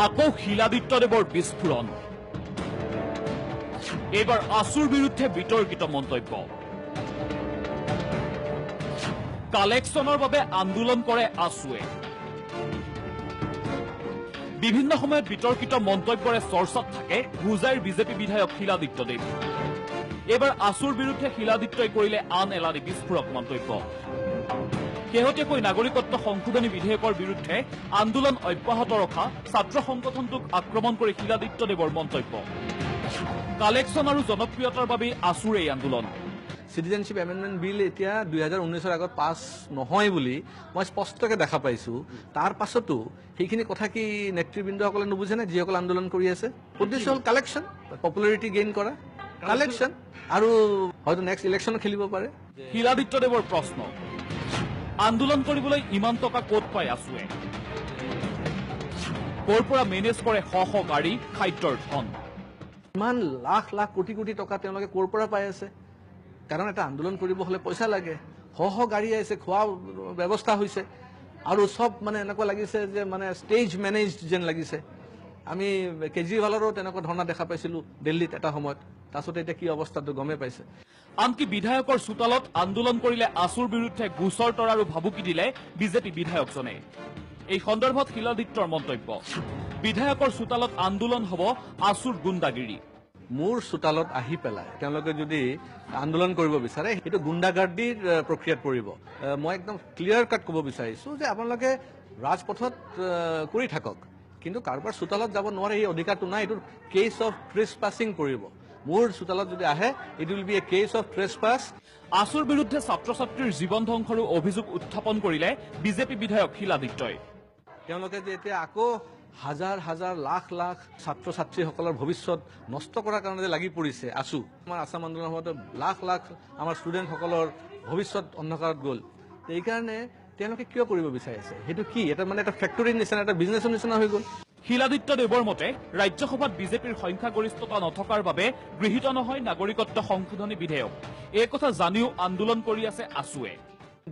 আকৌ শিলাদিত্যদেৱৰ বিস্ফোৰণ এইবাৰ আছুৰ বিৰুদ্ধে বিতৰ্কিত মন্তব্য কালেকশ্যনৰ বাবে আন্দোলন কৰে আছুৱে বিভিন্ন সময়ত বিতৰ্কিত মন্তব্যৰে চৰ্চাত থাকে হোজাইৰ বিজেপি বিধায়ক শিলাদিত্যদেৱ এইবাৰ আছুৰ বিৰুদ্ধে শিলাদিত্যই কৰিলে আন এলানি বিস্ফোৰক মন্তব্য শেহতীয়াকৈ নাগৰিকত্ব সংশোধনী বিধেয়কৰ বিৰুদ্ধে আন্দোলন অব্যাহত ৰখা ছাত্ৰ সংগঠনটোক আক্ৰমণ কৰি শিলাদিত্যদেৱৰ মন্তব্য কালেকশ্যন আৰু জনপ্ৰিয়তাৰ বাবে আছুৰ এই আন্দোলন সিটিজেনশিপ এমেন্ডমেন্ট বিল এতিয়া 2019 আগত পাছ নহয় বুলি মই স্পষ্টকৈ দেখা পাইছো তাৰ পাছতো সেইখিনি কথা কি নেতৃবৃন্দসকলে নুবুজে নে যিসকল আন্দোলন কৰি আছে উদ্দেশ্য হ'ল কালেকশ্যন পপুলাৰিটি গেইন কৰা কালেকশ্যন আৰু হয়তো নেক্সট ইলেকশ্যন খেলিব পাৰে শিলাদিত্যদেৱৰ প্ৰশ্ন আন্দোলন কৰিবলৈ ইমান টকা ক'ত পায় আছুৱে ক'ৰ পৰা মেনেজ কৰে শ শ গাড়ী খাদ্যৰ ধন ইমান লাখ লাখ কোটি কোটি টকা তেওঁলোকে ক'ৰ পৰা পাই আছে কাৰণ এটা আন্দোলন কৰিব হলে পইচা লাগে শ শ গাড়ী আহিছে খোৱা ব্যৱস্থা হৈছে আৰু সব মানে এনেকুৱা লাগিছে যে মানে ষ্টেজ মেনেজড যেন লাগিছে আমি কেজৰিৱালৰো তেনেকুৱা ধৰণা দেখা পাইছিলো দিল্লীত এটা সময়ত তাৰপিছতে এতিয়া কি অৱস্থাটো গমে পাইছে আনকি বিধায়কৰ চোতালত আন্দোলন কৰিলে আছুৰ বিৰুদ্ধে গোচৰ তৰাৰো ভাবুকি দিলে বিজেপি বিধায়কজনে এই সন্দৰ্ভত শিলাদিত্যৰ মন্তব্য বিধায়কৰ চোতালত আন্দোলন হ'ব আছুৰ গুণ্ডাগিৰি মোৰ চোতালত আহি পেলাই তেওঁলোকে যদি আন্দোলন কৰিব বিচাৰে সেইটো গুণ্ডাগাৰ্দিৰ প্ৰক্ৰিয়াত পৰিব মই একদম ক্লিয়াৰ কাট ক'ব বিচাৰিছো যে আপোনালোকে ৰাজপথত কৰি থাকক কিন্তু কাৰোবাৰ চোতালত যাব নোৱাৰে এই অধিকাৰটো নাই এইটো কেছ অফ ট্ৰেছপাছিং পৰিব মোৰ চোতালত যদি আহে it will be a case of trespass আছুৰ বিৰুদ্ধে ছাত্ৰ ছাত্ৰীৰ জীৱন ধ্বংসৰো অভিযোগ উত্থাপন কৰিলে বিজেপি বিধায়ক শিলাদিত্যই তেওঁলোকে যে এতিয়া আকৌ হাজাৰ হাজাৰ লাখ লাখ ছাত্ৰ ছাত্ৰীসকলৰ ভৱিষ্যত নষ্ট কৰাৰ কাৰণে যে লাগি পৰিছে আছু আমাৰ আছাম আন্দোলনৰ সময়তে লাখ লাখ আমাৰ ষ্টুডেণ্টসকলৰ ভৱিষ্যত অন্ধকাৰত গ'ল এইকাৰণে তেওঁলোকে কিয় কৰিব বিচাৰিছে সেইটো কি এটা মানে এটা ফেক্টৰীৰ নিচিনা এটা বিজনেছৰ নিচিনা হৈ গ'ল শিলাদিত্যদেৱৰ মতে ৰাজ্যসভাত বিজেপিৰ সংখ্যাগৰিষ্ঠতা নথকাৰ বাবে গৃহীত নহয় নাগৰিকত্ব সংশোধনী বিধেয়ক এই কথা জানিও আন্দোলন কৰি আছে আছুৱে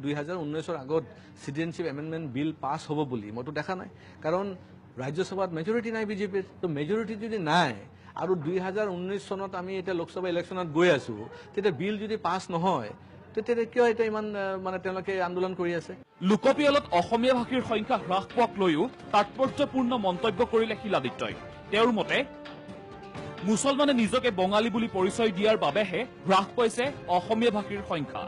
2019 আগত সিটিজেনশিপ এমেন্ডমেন্ট বিল পাছ হ'ব বুলি মইতো দেখা নাই কাৰণ ৰাজ্যসভাত মেজৰিটি নাই বিজেপিৰ তো মেজৰিটি যদি নাই আৰু 2019 চনত আমি এতিয়া লোকসভা ইলেকশ্যনত গৈ আছো তেতিয়া বিল যদি পাছ নহয় তেতিয়া কিয় এটা ইমান মানে তেওঁলোকে আন্দোলন কৰি আছে লোকপিয়লত অসমীয়া ভাষীৰ সংখ্যা হ্ৰাস পোৱাক লৈও তাৎপৰ্যপূৰ্ণ মন্তব্য কৰিলে শিলাদিত্যই তেওঁৰ মতে মুছলমানে নিজকে বঙালী বুলি পৰিচয় দিয়াৰ বাবেহে হ্ৰাস পাইছে অসমীয়া ভাষীৰ সংখ্যা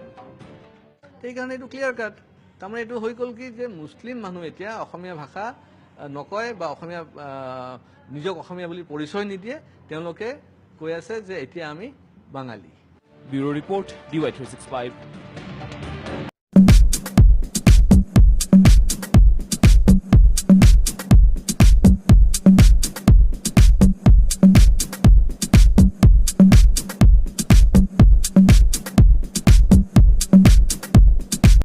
সেইকাৰণে এইটো ক্লিয়াৰ কাট তাৰমানে এইটো হৈ গ'ল কি যে মুছলিম মানুহ এতিয়া অসমীয়া ভাষা নকয় বা অসমীয়া নিজক অসমীয়া বুলি পৰিচয় নিদিয়ে তেওঁলোকে কৈ আছে যে এতিয়া আমি বাঙালী ব্যুৰো ৰিপৰ্ট DY365